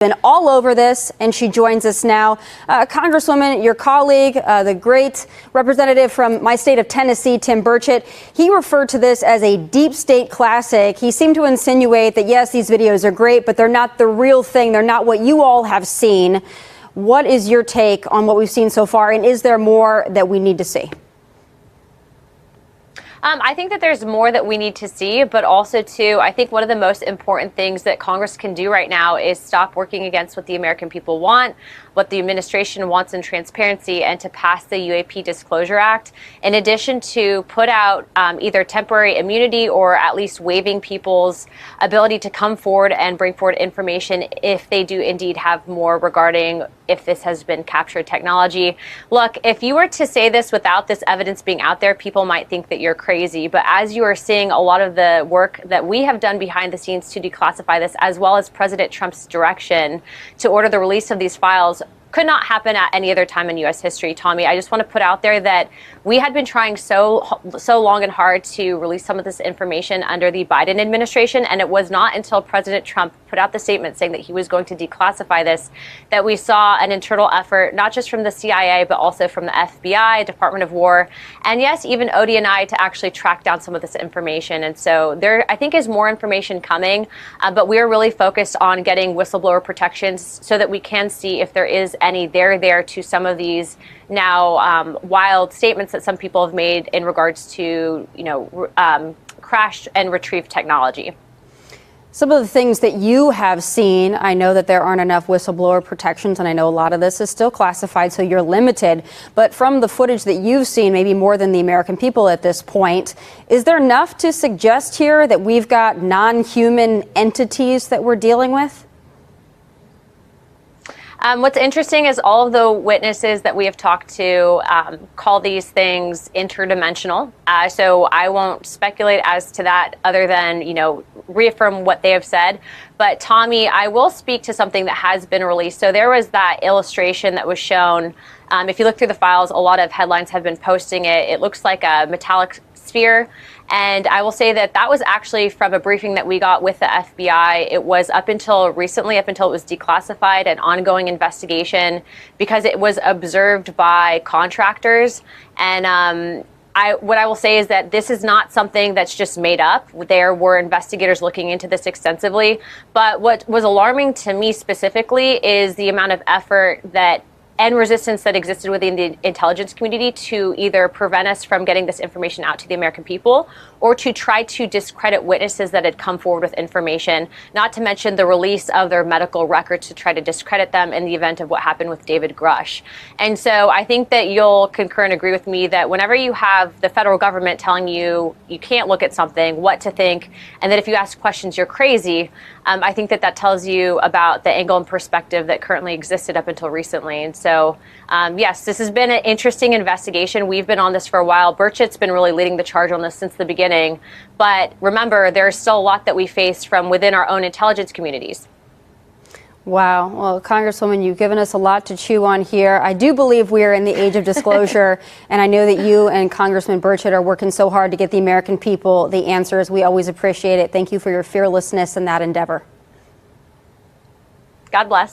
Been all over this, and she joins us now. Congresswoman, your colleague, the great representative from my state of Tennessee, Tim Burchett, he referred to this as a deep state classic. He seemed to insinuate that, yes, these videos are great, but they're not the real thing. They're not what you all have seen. What is your take on what we've seen so far, and is there more that we need to see? I think that there's more that we need to see, but also, too, I think one of the most important things that Congress can do right now is stop working against what the American people want, what the administration wants in transparency, and to pass the UAP Disclosure Act, in addition to put out either temporary immunity or at least waiving people's ability to come forward and bring forward information if they do indeed have more regarding if this has been captured technology. Look, if you were to say this without this evidence being out there, people might think that you're crazy. But as you are seeing a lot of the work that we have done behind the scenes to declassify this, as well as President Trump's direction to order the release of these files, could not happen at any other time in U.S. history, Tommy. I just want to put out there that we had been trying so long and hard to release some of this information under the Biden administration, and it was not until President Trump put out the statement saying that he was going to declassify this that we saw an internal effort, not just from the CIA, but also from the FBI, Department of War, and yes, even ODNI, to actually track down some of this information. And so there, I think, is more information coming, but we are really focused on getting whistleblower protections so that we can see if there is any there to some of these now wild statements that some people have made in regards to, crashed and retrieved technology. Some of the things that you have seen, I know that there aren't enough whistleblower protections, and I know a lot of this is still classified, so you're limited. But from the footage that you've seen, maybe more than the American people at this point, is there enough to suggest here that we've got non-human entities that we're dealing with? What's interesting is all of the witnesses that we have talked to call these things interdimensional. So I won't speculate as to that other than, reaffirm what they have said. But Tommy, I will speak to something that has been released. So there was that illustration that was shown. If you look through the files, a lot of headlines have been posting it. It looks like a metallic sphere. And I will say that that was actually from a briefing that we got with the FBI. It was up until recently, up until it was declassified, an ongoing investigation because it was observed by contractors. And what I will say is that this is not something that's just made up. There were investigators looking into this extensively. But what was alarming to me specifically is the amount of effort and resistance that existed within the intelligence community to either prevent us from getting this information out to the American people or to try to discredit witnesses that had come forward with information, not to mention the release of their medical records to try to discredit them in the event of what happened with David Grush. And so I think that you'll concur and agree with me that whenever you have the federal government telling you you can't look at something, what to think, and that if you ask questions, you're crazy, I think that tells you about the angle and perspective that currently existed up until recently. And so, yes, this has been an interesting investigation. We've been on this for a while. Burchett's been really leading the charge on this since the beginning. But remember, there's still a lot that we face from within our own intelligence communities. Wow. Well, Congresswoman, you've given us a lot to chew on here. I do believe we are in the age of disclosure, and I know that you and Congressman Burchett are working so hard to get the American people the answers. We always appreciate it. Thank you for your fearlessness in that endeavor. God bless.